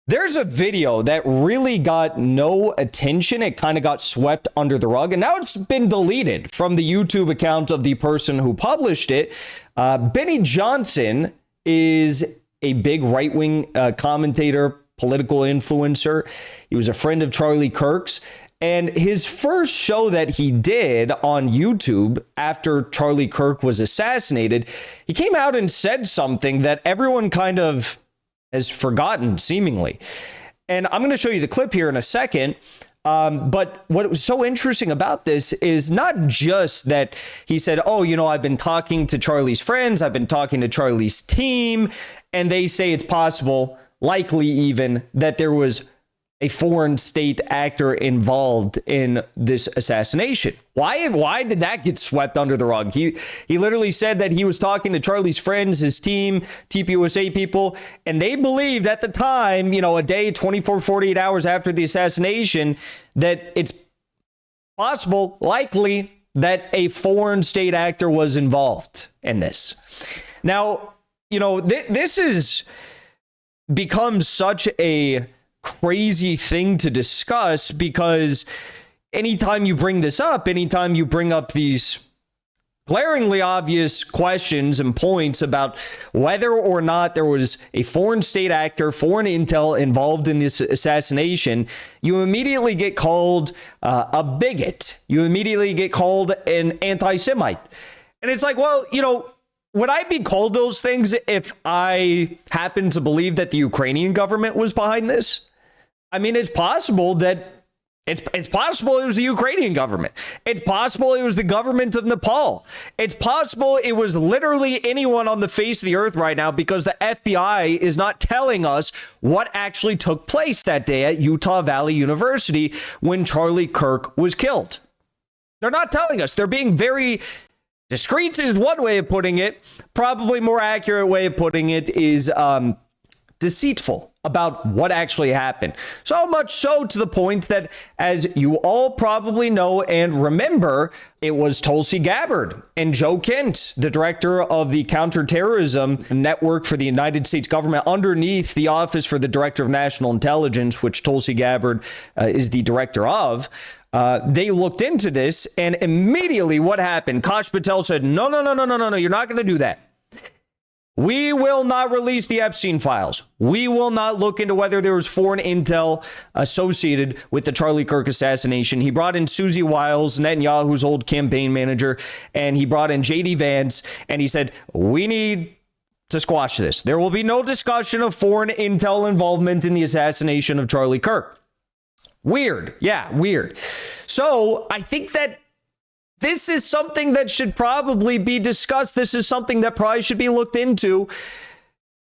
There's a video that really got no attention. It kind of got swept under the rug, and now it's been deleted from the YouTube account of the person who published it. Benny Johnson is a big right-wing commentator, political influencer. He was a friend of Charlie Kirk's. And his first show that he did on YouTube after Charlie Kirk was assassinated, he came out and said something that everyone kind of has forgotten, seemingly. And I'm going to show you the clip here in a second. But what was so interesting about this is not just that he said, oh, you know, I've been talking to Charlie's friends, I've been talking to Charlie's team, and they say it's possible, likely even, that there was a foreign state actor involved in this assassination. Why did that get swept under the rug? He literally said that he was talking to Charlie's friends, his team, TPUSA people, and they believed at the time, you know, a day, 24, 48 hours after the assassination, that it's possible, likely, that a foreign state actor was involved in this. Now, you know, this has become such a crazy thing to discuss, because anytime you bring this up, anytime you bring up these glaringly obvious questions and points about whether or not there was a foreign state actor, foreign intel involved in this assassination, you immediately get called a bigot. You immediately get called an anti-Semite. And it's like, well, you know, would I be called those things if I happen to believe that the Ukrainian government was behind this? I mean, it's possible that it's possible it was the Ukrainian government. It's possible it was the government of Nepal. It's possible it was literally anyone on the face of the earth right now, because the FBI is not telling us what actually took place that day at Utah Valley University when Charlie Kirk was killed. They're not telling us. They're being very discreet, is one way of putting it. Probably more accurate way of putting it is deceitful about what actually happened. So much so to the point that, as you all probably know and remember, it was Tulsi Gabbard and Joe Kent, the director of the Counterterrorism Network for the United States government, underneath the Office for the Director of National Intelligence, which Tulsi Gabbard is the director of. They looked into this, and immediately what happened? Kash Patel said, no, you're not going to do that. We will not release the Epstein files. We will not look into whether there was foreign intel associated with the Charlie Kirk assassination. He brought in Susie Wiles, Netanyahu's old campaign manager, and he brought in J.D. Vance, and he said, we need to squash this. There will be no discussion of foreign intel involvement in the assassination of Charlie Kirk. Weird. Yeah, weird. So I think that this is something that should probably be discussed. This is something that probably should be looked into.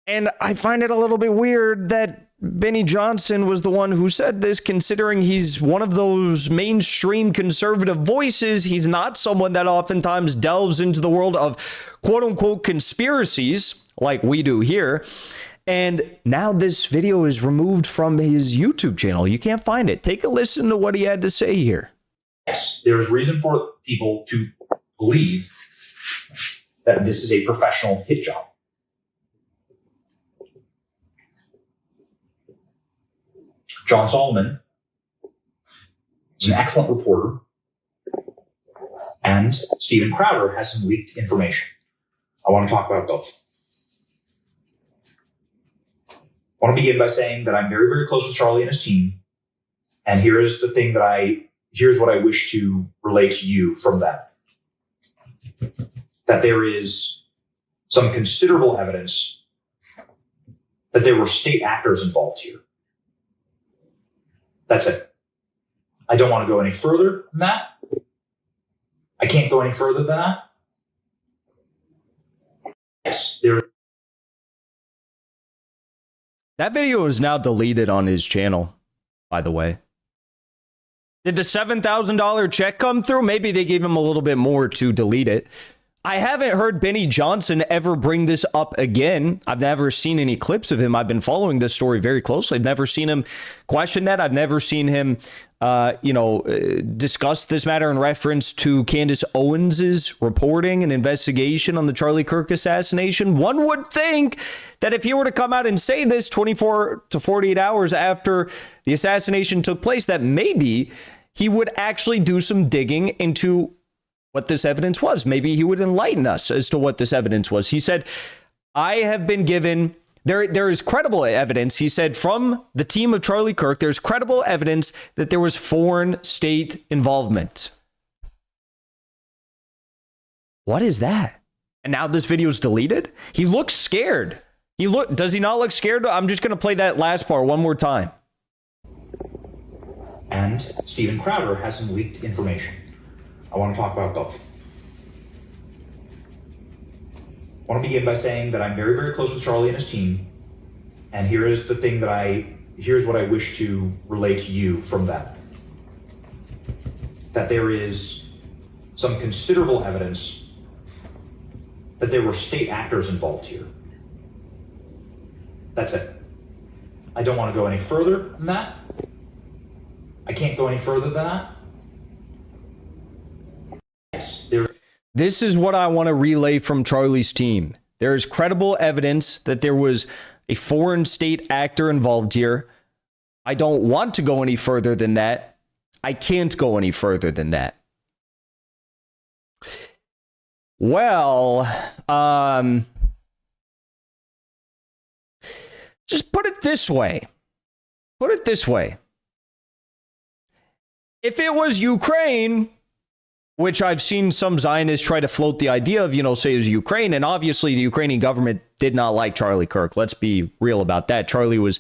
And I find it a little bit weird that Benny Johnson was the one who said this, considering he's one of those mainstream conservative voices. He's not someone that oftentimes delves into the world of quote unquote conspiracies like we do here. And now this video is removed from his YouTube channel. You can't find it. Take a listen to what he had to say here. Yes, there is reason for people to believe that this is a professional hit job. John Solomon is an excellent reporter, and Steven Crowder has some leaked information. I want to talk about both. I want to begin by saying that I'm very, very close with Charlie and his team, and here's what I wish to relay to you from that. That there is some considerable evidence that there were state actors involved here. That's it. I don't want to go any further than that. I can't go any further than that. Yes, there. That video is now deleted on his channel, by the way. Did the $7,000 check come through? Maybe they gave him a little bit more to delete it. I haven't heard Benny Johnson ever bring this up again. I've never seen any clips of him. I've been following this story very closely. I've never seen him question that. I've never seen him, discuss this matter in reference to Candace Owens's reporting and investigation on the Charlie Kirk assassination. One would think that if he were to come out and say this 24 to 48 hours after the assassination took place, that maybe he would actually do some digging into what this evidence was. Maybe he would enlighten us as to what this evidence was. He said, I have been given, there is credible evidence, he said, from the team of Charlie Kirk, there's credible evidence that there was foreign state involvement. What is that? And now this video is deleted? He looks scared. Does he not look scared? I'm just going to play that last part one more time. And Steven Crowder has some leaked information. I want to talk about both. I want to begin by saying that I'm very, very close with Charlie and his team. And here's the thing here's what I wish to relay to you from that. That there is some considerable evidence that there were state actors involved here. That's it. I don't want to go any further than that. I can't go any further than that. Yes, this is what I want to relay from Charlie's team. There is credible evidence that there was a foreign state actor involved here. I don't want to go any further than that. I can't go any further than that. Well, just put it this way. If it was Ukraine, which I've seen some Zionists try to float the idea of, say it was Ukraine, and obviously the Ukrainian government did not like Charlie Kirk. Let's be real about that. Charlie was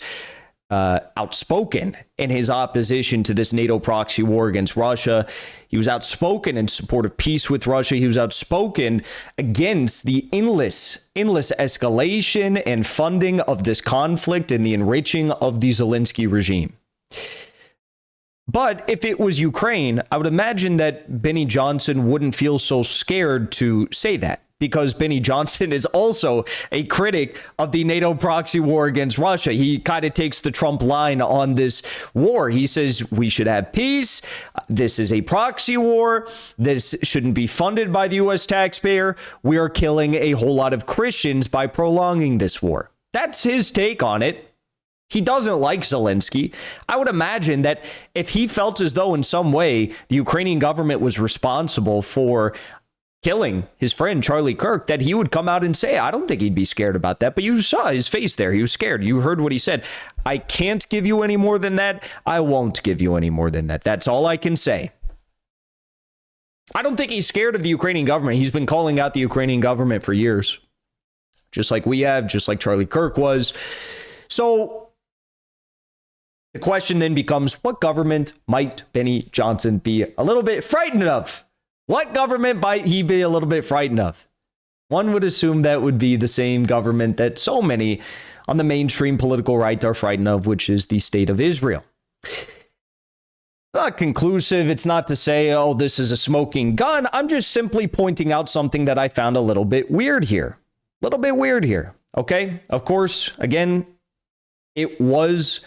outspoken in his opposition to this NATO proxy war against Russia. He was outspoken in support of peace with Russia. He was outspoken against the endless escalation and funding of this conflict and the enriching of the Zelensky regime. But if it was Ukraine, I would imagine that Benny Johnson wouldn't feel so scared to say that, because Benny Johnson is also a critic of the NATO proxy war against Russia. He kind of takes the Trump line on this war. He says we should have peace. This is a proxy war. This shouldn't be funded by the U.S. taxpayer. We are killing a whole lot of Christians by prolonging this war. That's his take on it. He doesn't like Zelensky. I would imagine that if he felt as though in some way the Ukrainian government was responsible for killing his friend Charlie Kirk, that he would come out and say, I don't think he'd be scared about that. But you saw his face there. He was scared. You heard what he said. I can't give you any more than that. I won't give you any more than that. That's all I can say. I don't think he's scared of the Ukrainian government. He's been calling out the Ukrainian government for years, just like we have, just like Charlie Kirk was. So the question then becomes, what government might Benny Johnson be a little bit frightened of? What government might he be a little bit frightened of? One would assume that would be the same government that so many on the mainstream political right are frightened of, which is the state of Israel. Not conclusive. It's not to say, oh, this is a smoking gun. I'm just simply pointing out something that I found a little bit weird here. Okay? Of course, again, it was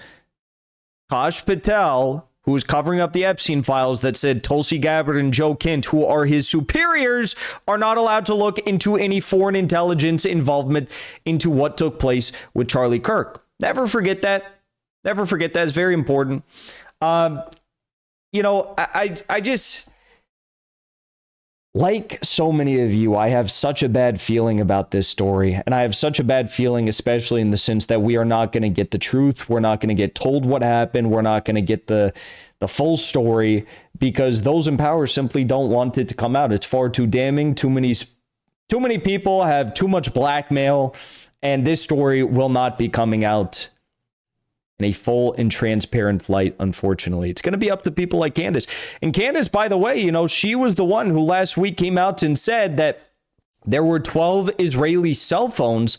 Kash Patel, who was covering up the Epstein files, that said Tulsi Gabbard and Joe Kent, who are his superiors, are not allowed to look into any foreign intelligence involvement into what took place with Charlie Kirk. Never forget that. It's very important. I just, like so many of you, I have such a bad feeling about this story. And I have such a bad feeling, especially in the sense that we are not going to get the truth. We're not going to get told what happened. We're not going to get the full story, because those in power simply don't want it to come out. It's far too damning. Too many people have too much blackmail, and this story will not be coming out in a full and transparent light, unfortunately. It's going to be up to people like Candace. And Candace, by the way, she was the one who last week came out and said that there were 12 Israeli cell phones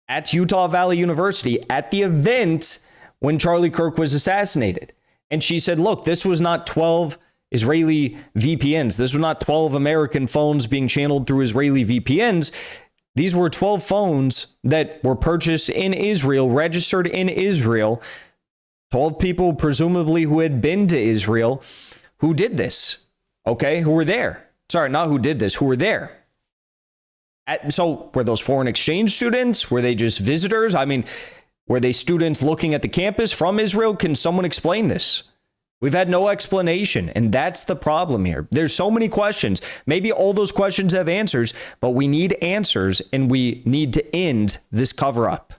at Utah Valley University at the event when Charlie Kirk was assassinated. And she said, look, this was not 12 Israeli VPNs. This was not 12 American phones being channeled through Israeli VPNs. These were 12 phones that were purchased in Israel, registered in Israel. 12 people, presumably, who had been to Israel, who did this. Okay, who were there. Sorry, not who did this, who were there. So were those foreign exchange students? Were they just visitors? I mean, were they students looking at the campus from Israel? Can someone explain this? We've had no explanation, and that's the problem here. There's so many questions. Maybe all those questions have answers, but we need answers, and we need to end this cover-up.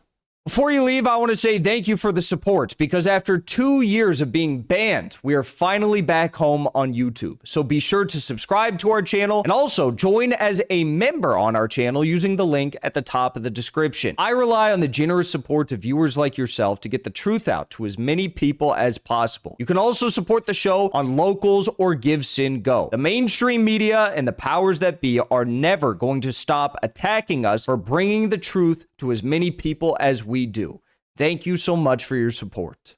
Before you leave, I want to say thank you for the support, because after 2 years of being banned, we are finally back home on YouTube. So be sure to subscribe to our channel and also join as a member on our channel using the link at the top of the description. I rely on the generous support of viewers like yourself to get the truth out to as many people as possible. You can also support the show on Locals or Give Sin Go. The mainstream media and the powers that be are never going to stop attacking us for bringing the truth to as many people as we do. Thank you so much for your support.